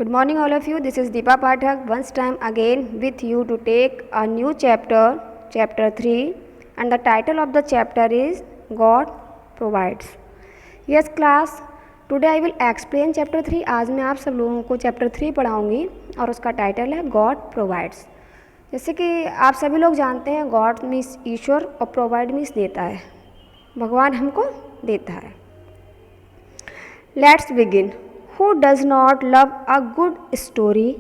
Good morning, all of you. This is Deepa Pathak once time again with you to take a new chapter, chapter 3, and the title of the chapter is God Provides. Yes, class. Today I will explain chapter 3. आज मैं आप सब लोगों को chapter 3 पढ़ाऊँगी और उसका title है God Provides. जैसे कि आप सभी लोग जानते हैं, God मीन्स ईश्वर और provide मीन्स देता है. भगवान हमको देता है. Let's begin. Who does not love a good story?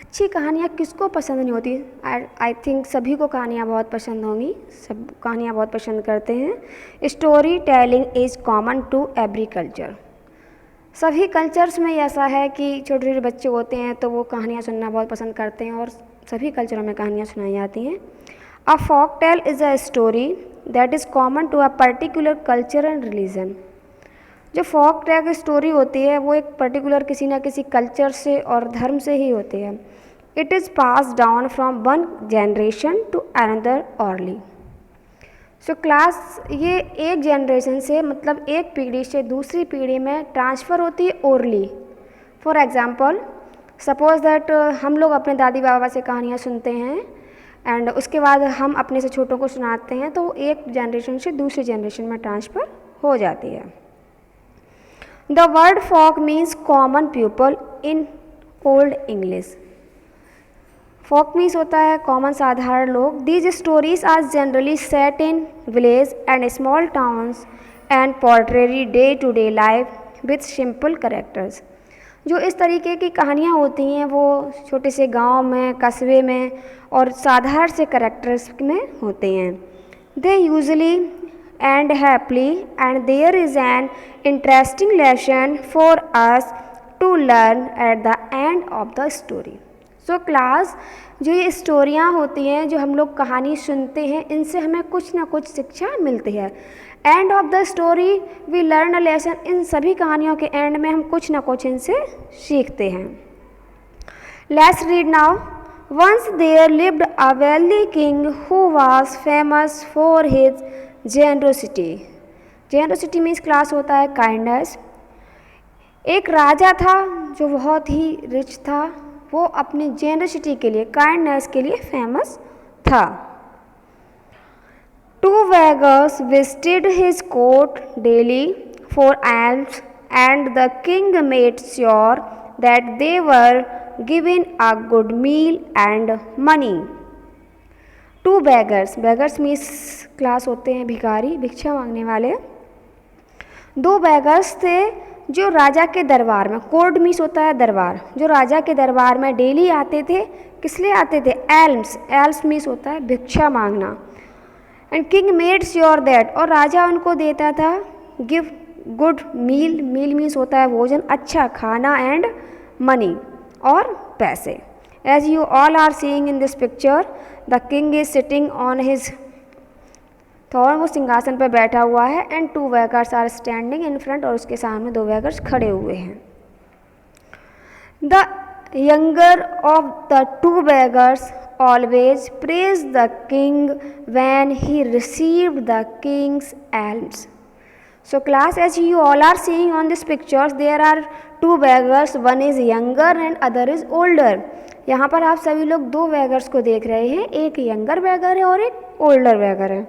अच्छी कहानियाँ किसको पसंद नहीं होती? आई थिंक सभी को कहानियाँ बहुत पसंद होंगी, सब कहानियाँ बहुत पसंद करते हैं. Story telling is common to every culture. सभी कल्चर्स में ऐसा है कि छोटे छोटे बच्चे होते हैं तो वो कहानियाँ सुनना बहुत पसंद करते हैं और सभी कल्चरों में कहानियाँ सुनाई जाती हैं. A folk tale is a story that is common to a particular culture and religion. जो फोक टेल की स्टोरी होती है वो एक पर्टिकुलर किसी न किसी कल्चर से और धर्म से ही होती है. It is pass down from one generation to another orally. So class ये एक जनरेशन से मतलब एक पीढ़ी से दूसरी पीढ़ी में ट्रांसफ़र होती है orally. For example suppose that हम लोग अपने दादी बाबा से कहानियाँ सुनते हैं एंड उसके बाद हम अपने से छोटों को सुनाते हैं तो एक जनरेशन से दूसरी जनरेशन में ट्रांसफ़र हो जाती है. The word folk means common people in old English. Folk means होता है common साधारण लोग. These stories are generally set in village and small towns and portray day-to-day life with simple characters. जो इस तरीके की कहानियाँ होती हैं वो छोटे से गांव में, कस्बे में और साधारण से कैरेक्टर्स में होते हैं. They usually and happily and there is an interesting lesson for us to learn at the end of the story. So class जो ये स्टोरियाँ होती हैं जो हम लोग कहानी सुनते हैं इनसे हमें कुछ ना कुछ शिक्षा मिलती है. End of the story we learn a lesson. इन सभी कहानियों के एंड में हम कुछ ना कुछ इनसे सीखते हैं. Let's read now. Once there lived a wealthy king who was famous for his generosity. Generosity means class होता है काइंडनेस. एक राजा था जो बहुत ही रिच था. वो अपनी जेनरोसिटी के लिए, काइंडनेस के लिए फेमस था. Two beggars visited his court daily for alms and the king made sure that they were given a good meal and money. Two beggars. Beggars means class होते हैं भिखारी, भिक्षा मांगने वाले. दो बेगर्स थे जो राजा के दरबार में, कोर्ट मीन्स होता है दरबार, जो राजा के दरबार में डेली आते थे. किस लिए आते थे? एल्म्स. एल्म्स मीन्स होता है भिक्षा मांगना. And king made sure that, और राजा उनको देता था give good meal. Meal means होता है भोजन, अच्छा खाना, एंड मनी और पैसे. As you all are seeing in this picture, the king is sitting on his throne. वो सिंहासन पर बैठा हुआ है. And two beggars are standing in front, और उसके सामने दो beggars खड़े हुए हैं. The younger of the two beggars always praised the king when he received the king's alms. So class, as you all are seeing on this pictures, there are two beggars. One is younger and other is older. यहाँ पर आप सभी लोग दो beggars को देख रहे हैं. एक यंगर बेगर है और एक ओल्डर बेगर है.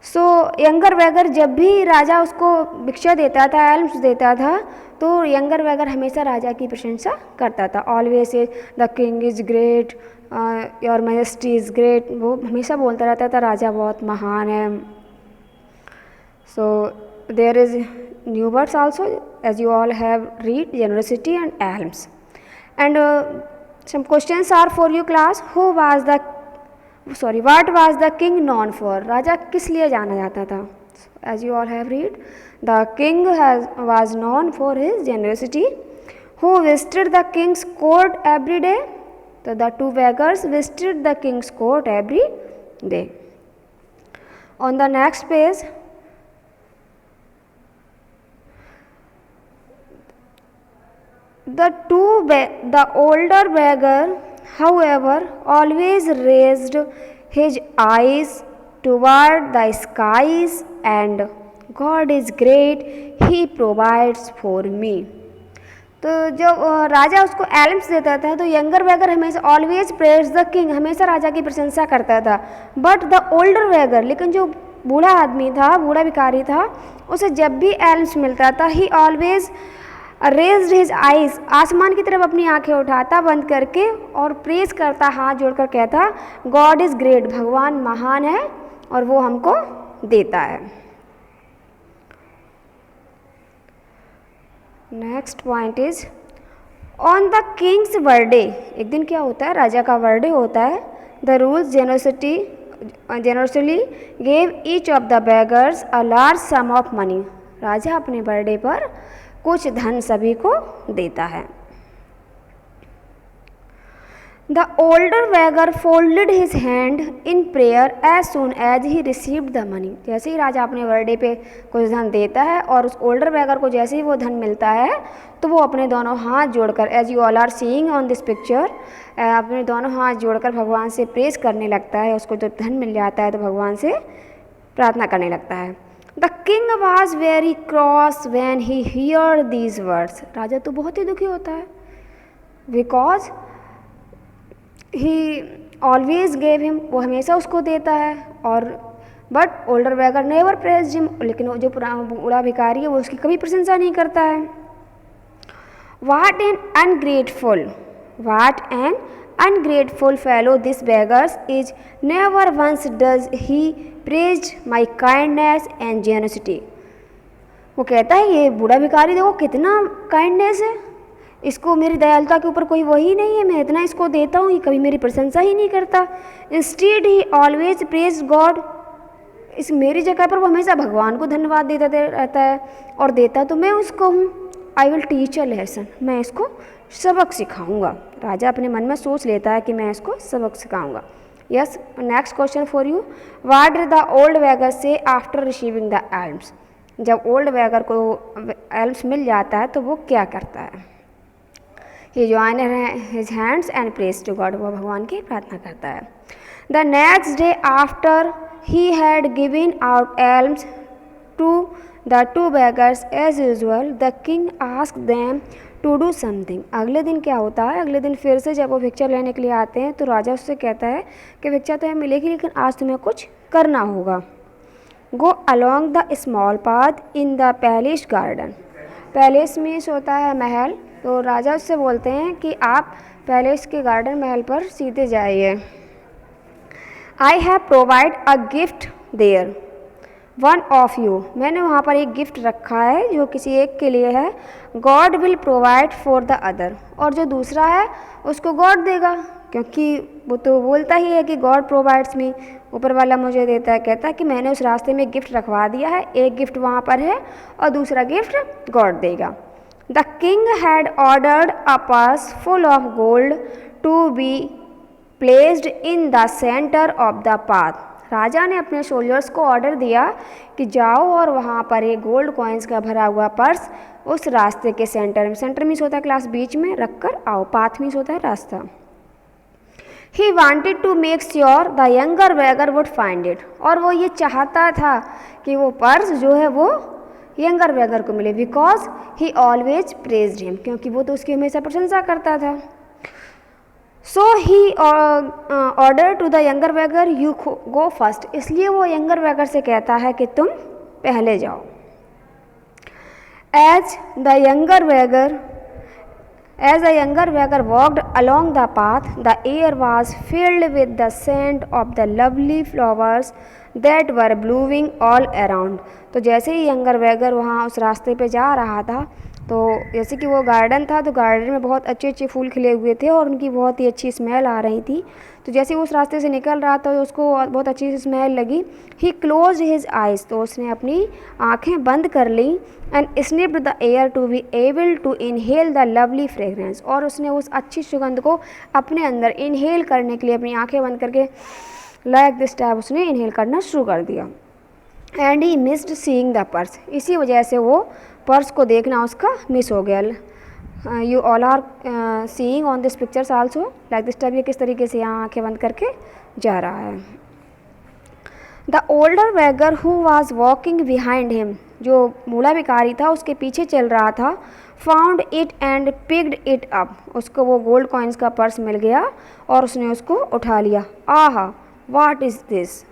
सो यंगर बेगर जब भी राजा उसको भिक्षा देता था, एल्म्स देता था, तो यंगर बेगर हमेशा राजा की प्रशंसा करता था. Always the king is great, your majesty is great. वो हमेशा बोलता रहता था राजा बहुत महान है. So there is new words also as you all have read generosity and alms. And some questions are for you class. What was the king known for? राजा किस लिए जाना जाता था? As you all have read, the king was known for his generosity. Who visited the king's court every day? So the two beggars visited the king's court every day. On the next page, the older beggar, however, always raised his eyes toward the skies and God is great, He provides for me. तो जब राजा उसको elms देता था तो younger वैगर हमेशा always praise the king, हमेशा राजा की प्रशंसा करता था। बट द ओल्डर वैगर, लेकिन जो बूढ़ा आदमी था, बूढ़ा भिखारी था, उसे जब भी एल्म्स मिलता था ही ऑलवेज रेज्ड हिज आइज, आसमान की तरफ अपनी आंखें उठाता बंद करके और प्रेज करता, हाथ जोड़कर कहता गॉड इज़ ग्रेट, भगवान महान है और वो हमको देता है। Next point is on the Kings birthday, एक दिन क्या होता है, राजा का बर्थडे होता है। The rules generously gave each of the beggars a large sum of money, राजा अपने बर्थडे पर कुछ धन सभी को देता है। The older beggar folded his hand in prayer as soon as he received the money, जैसे ही राजा अपने बर्थडे पे कुछ धन देता है और उस ओल्डर वैगर को जैसे ही वो धन मिलता है तो वो अपने दोनों हाथ जोड़कर, as you all are seeing on this picture, अपने दोनों हाथ जोड़कर भगवान से प्रेज करने लगता है। उसको जब धन मिल जाता है तो भगवान से प्रार्थना करने लगता है। The king was very cross when he hear these words, राजा तो बहुत ही दुखी होता है, because he always gave him, वो हमेशा उसको देता है, और but older beggar never praise him, लेकिन वो जो बूढ़ा भिखारी है वो उसकी कभी प्रशंसा नहीं करता है। What an ungrateful fellow this beggars is, never once does he praise my kindness and generosity, वो कहता है ये बूढ़ा भिखारी देखो कितना काइंडनेस है, इसको मेरी दयालुता के ऊपर कोई वही नहीं है, मैं इतना इसको देता हूँ, ये कभी मेरी प्रशंसा ही नहीं करता। इंस्टीड ही ऑलवेज प्रेज गॉड, इस मेरी जगह पर वो हमेशा भगवान को धन्यवाद देता रहता है, और देता तो मैं उसको हूँ। I will teach a lesson, मैं इसको सबक सिखाऊंगा, राजा अपने मन में सोच लेता है कि मैं इसको सबक सिखाऊंगा। Yes, next question for you, what did the old beggar say after receiving the alms, जब ओल्ड वैगर को एल्म्स मिल जाता है तो वो क्या करता है। He joined his hands and prays to God, वो भगवान की प्रार्थना करता है। The next day after he had given out alms to the two beggars as usual, the king asked them to do something। अगले दिन क्या होता है, अगले दिन फिर से जब वो भिक्षा लेने के लिए आते हैं तो राजा उससे कहता है कि भिक्षा तो मिलेगी लेकिन आज तुम्हें कुछ करना होगा। Go along the small path in the palace garden, palace में होता है महल, तो राजा उससे बोलते हैं कि आप पैलेस के गार्डन महल पर सीधे जाइए। I have provide a gift there one of you, मैंने वहाँ पर एक गिफ्ट रखा है जो किसी एक के लिए है। God will provide for the other, और जो दूसरा है उसको गॉड देगा, क्योंकि वो तो बोलता ही है कि गॉड प्रोवाइड्स मी, ऊपर वाला मुझे देता है। कहता है कि मैंने उस रास्ते में गिफ्ट रखवा दिया है, एक गिफ्ट वहाँ पर है और दूसरा गिफ्ट गॉड देगा। The king had ordered a purse full of gold to be placed in the centre of the path, राजा ने अपने सोल्जर्स को ऑर्डर दिया कि जाओ और वहाँ पर एक गोल्ड कॉइन्स का भरा हुआ पर्स उस रास्ते के सेंटर में, सेंटर मीन्स होता है क्लास बीच में रख कर आओ, पाथ मीन्स होता है रास्ता। He wanted to make sure the younger beggar would find it, और वो ये चाहता था कि वो पर्स जो है वो यंगर वैगर को मिले, because he always praised him, क्योंकि वो तो उसकी हमेशा प्रशंसा करता था। So he order to the younger beggar you go first, इसलिए वो यंगर वैगर से कहता है कि तुम पहले जाओ। As the younger beggar walked along the path the air was filled with the scent of the lovely flowers that were blooming all around, तो जैसे ही यंगर वैगर वहाँ उस रास्ते पे जा रहा था तो जैसे कि वो गार्डन था तो गार्डन में बहुत अच्छे अच्छे फूल खिले हुए थे और उनकी बहुत ही अच्छी स्मेल आ रही थी। तो जैसे ही उस रास्ते से निकल रहा था उसको बहुत अच्छी सी स्मेल लगी। ही क्लोज हिज आइज़, तो उसने अपनी आँखें बंद कर ली। And sniffed the air to be able to inhale the lovely fragrance, और उसने उस अच्छी सुगंध को अपने अंदर इनहेल करने के लिए अपनी आँखें बंद करके लाइक दिस टाइप उसने इनहेल करना शुरू कर दिया। And he missed seeing the purse, इसी वजह से वो पर्स को देखना उसका मिस हो गया। You all are seeing on this pictures also like this type, ये किस तरीके से यहाँ आँखें बंद करके जा रहा है। The older beggar who was walking behind him, जो बूढ़ा भिखारी था उसके पीछे चल रहा था, found it and picked it up, उसको वो गोल्ड कॉइन्स का पर्स मिल गया और उसने उसको उठा लिया। Aha what is this,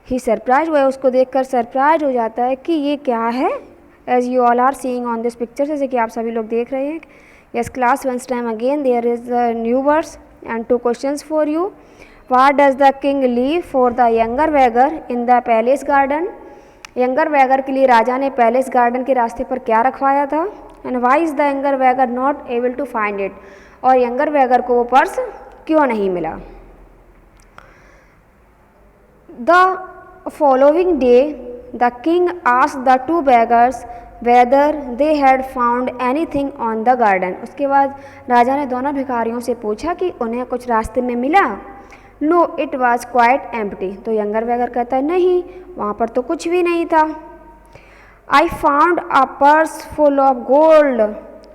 he surprise, वह उसको देखकर सरप्राइज हो जाता है कि ये क्या है। As you all are seeing on this picture, जैसे कि आप सभी लोग देख रहे हैं। Yes class, once time again there is a new words and 2 questions for you. What does the king leave for the younger beggar in the palace garden, younger beggar के लिए राजा ने पैलेस गार्डन के रास्ते पर क्या रखवाया था। And why is the younger beggar not able to find it, और यंगर वैगर को वो पर्स क्यों नहीं मिला। The following day the king asked the 2 beggars whether they had found anything on the garden, उसके बाद राजा ने दोनों भिखारियों से पूछा कि उन्हें कुछ रास्ते में मिला। No it was quite empty, तो यंगर वैगर कहता है नहीं, वहाँ पर तो कुछ भी नहीं था। I found a purse full of gold,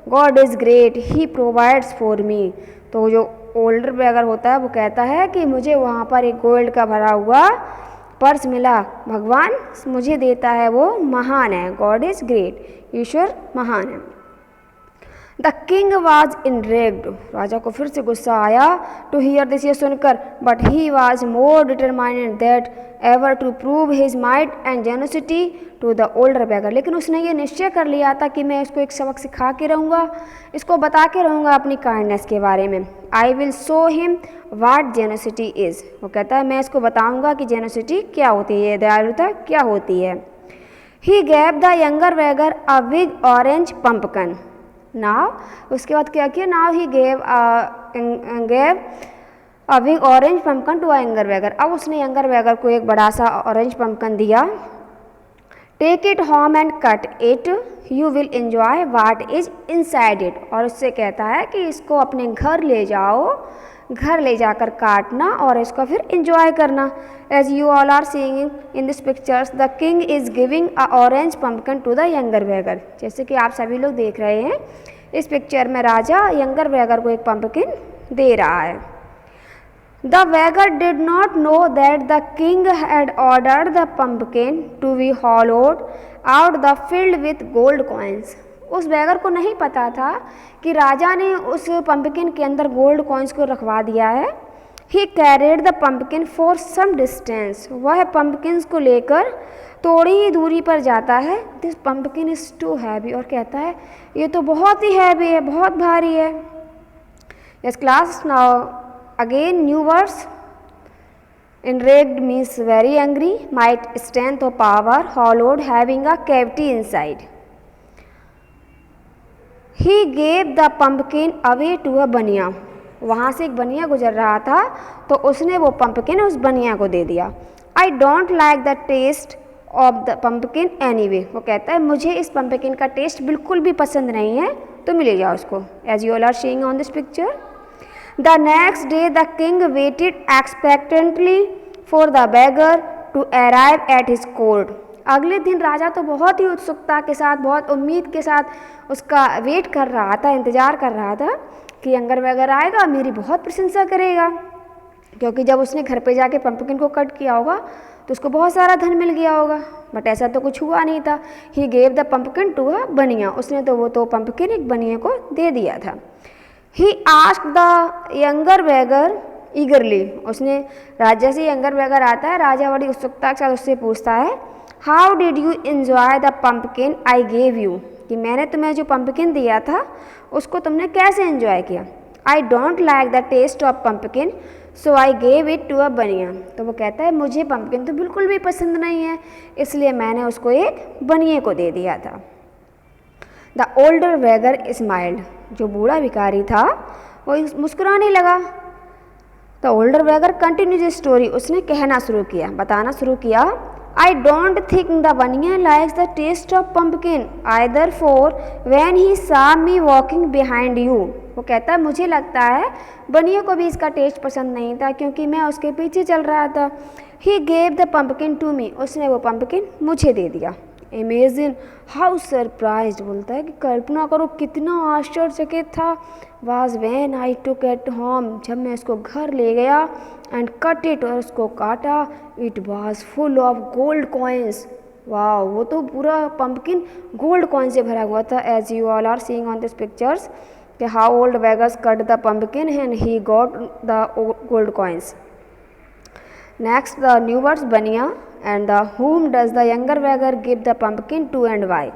God is great he provides for me, तो जो ओल्डर वैगर होता है वो कहता है कि मुझे वहाँ पर एक गोल्ड का भरा हुआ पर्स मिला, भगवान मुझे देता है, वो महान है, गॉड इज़ ग्रेट, ईश्वर महान है। द किंग वॉज इनरेग्ड, राजा को फिर से गुस्सा आया टू हियर दिस, ये सुनकर, but he was more determined that ever to prove his might and generosity to the older beggar, लेकिन उसने ये निश्चय कर लिया था कि मैं इसको एक सबक सिखा के रहूँगा, इसको बता के रहूँगा अपनी काइंडनेस के बारे में। I will show him what generosity is, वो कहता है मैं इसको बताऊँगा कि जेनोसिटी क्या होती है, दयालुता क्या होती है। He gave the younger beggar a big orange pumpkin, now, उसके बाद क्या किया, now he gave a big orange pumpkin to a younger beggar, अब उसने यंगर वैगर को एक बड़ा सा ऑरेंज पम्पकन दिया। Take it home and cut it, you will enjoy what is inside it, और उससे कहता है कि इसको अपने घर ले जाओ, घर ले जाकर काटना और इसको फिर एंजॉय करना। As you all are seeing in this pictures, the king is giving a orange pumpkin to the younger beggar, जैसे कि आप सभी लोग देख रहे हैं इस पिक्चर में राजा यंगर वैगर को एक पम्पकिन दे रहा है। The beggar did not know that the king had ordered the pumpkin to be hollowed out the filled with gold coins, उस वैगर को नहीं पता था कि राजा ने उस पम्पकिन के अंदर गोल्ड कॉइन्स को रखवा दिया है। He carried the pumpkin for some distance, वह पम्पकिन्स को लेकर थोड़ी ही दूरी पर जाता है। This pumpkin is too heavy, और कहता है ये तो बहुत ही हैवी है, बहुत भारी है। Yes class, now again new words. Enraged means very angry, might strength or power, hollowed having a cavity inside. He gave the pumpkin away to a बनिया, वहाँ से एक बनिया गुजर रहा था तो उसने वो पम्पकिन उस बनिया को दे दिया। I don't like the taste of the pumpkin anyway, वो कहता है मुझे इस पम्पकिन का टेस्ट बिल्कुल भी पसंद नहीं है, तो मिले जाओ उसको। As you all are seeing on this picture. The next day the king waited expectantly for the beggar to arrive at his court. अगले दिन राजा तो बहुत ही उत्सुकता के साथ, बहुत उम्मीद के साथ उसका वेट कर रहा था, इंतज़ार कर रहा था कि यंगर वैगर आएगा, मेरी बहुत प्रशंसा करेगा, क्योंकि जब उसने घर पे जाके पम्पकिन को कट किया होगा तो उसको बहुत सारा धन मिल गया होगा, बट ऐसा तो कुछ हुआ नहीं था। He gave the pumpkin to a bania, उसने तो वो तो पम्पकिन एक बनिया को दे दिया था। He asked the younger beggar eagerly, उसने राजा से यंगर वैगर आता है, राजा बड़ी उत्सुकता के साथ उससे पूछता है how did you enjoy the pumpkin I gave you, कि मैंने तुम्हें जो पम्पकिन दिया था उसको तुमने कैसे एंजॉय किया। I don't like the taste of pumpkin so I gave it to a bania, तो वो कहता है मुझे पम्पकिन तो बिल्कुल भी पसंद नहीं है, इसलिए मैंने उसको एक बनिए को दे दिया था। द ओल्डर वैगर स्माइल्ड, जो बूढ़ा भिखारी था वो मुस्कुराने लगा। The older wager continues story, उसने कहना शुरू किया, बताना शुरू किया। I don't think the bania likes the taste of pumpkin either for when he saw me walking behind you, वो कहता है मुझे लगता है बनिया को भी इसका टेस्ट पसंद नहीं था क्योंकि मैं उसके पीछे चल रहा था। He gave the pumpkin to me, उसने वो पम्पकिन मुझे दे दिया। इमेजिन हाउ सरप्राइज्ड, बोलता है कि कल्पना करो कितना आश्चर्यचकित था। Was when I took at home, जब मैं इसको घर ले गया, एंड कट इट, और उसको काटा। It was full of gold coins, वाह, वो तो पूरा पंपकिन गोल्ड कॉइन से भरा हुआ था। As you all are seeing on this pictures कि how old beggars cut the pumpkin and he got the gold coins. Next the new words bania and the whom does the younger beggar give the pumpkin to and why.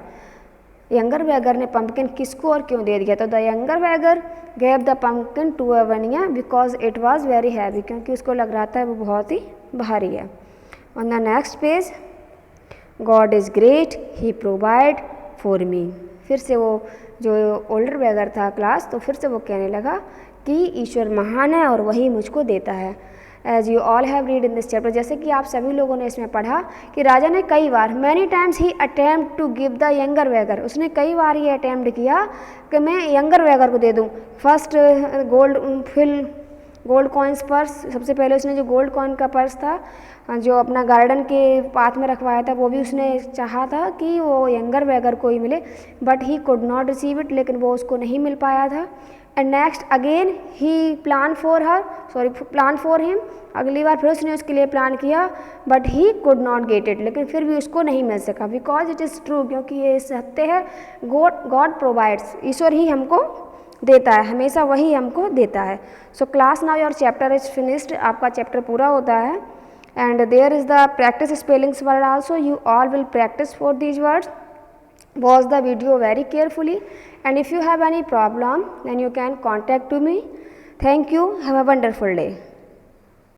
Younger beggar ने pumpkin किसको और क्यों दे दिया? तो the younger beggar gave the pumpkin to a bania because it was very heavy, क्योंकि उसको लग रहा था वो बहुत ही भारी है। On the next page, God is great he provide for me. फिर से वो जो ओल्डर बैगर था क्लास, तो फिर से वो कहने लगा कि ईश्वर महान है और वही मुझको देता है। As you all have read in this chapter, जैसे कि आप सभी लोगों ने इसमें पढ़ा कि राजा ने कई बार, many times he attempt to give the younger beggar, उसने कई बार ये अटैम्प्ट किया कि मैं यंगर बैगर को दे दूँ। फर्स्ट गोल्ड कॉइन्स पर्स, सबसे पहले उसने जो गोल्ड कॉइन का पर्स था जो अपना गार्डन के पाथ में रखवाया था, वो भी उसने चाहा था कि वो यंगर बैगर को ही मिले, but he could not receive it, लेकिन वो उसको नहीं मिल पाया था। And next again he plan for him, अगली बार फिर उसने उसके लिए प्लान किया, but he could not get it, लेकिन फिर भी उसको नहीं मिल सका। बिकॉज इट इज़ ट्रू, क्योंकि ये सत्य है, गॉड प्रोवाइड्स, ईश्वर ही हमको देता है, हमेशा वही हमको देता है। So class now your chapter is finished, आपका चैप्टर पूरा होता है। And there is the practice spellings word also, you all will practice for these words. Watch the video very carefully, and if you have any problem then you can contact to me. Thank you. Have a wonderful day.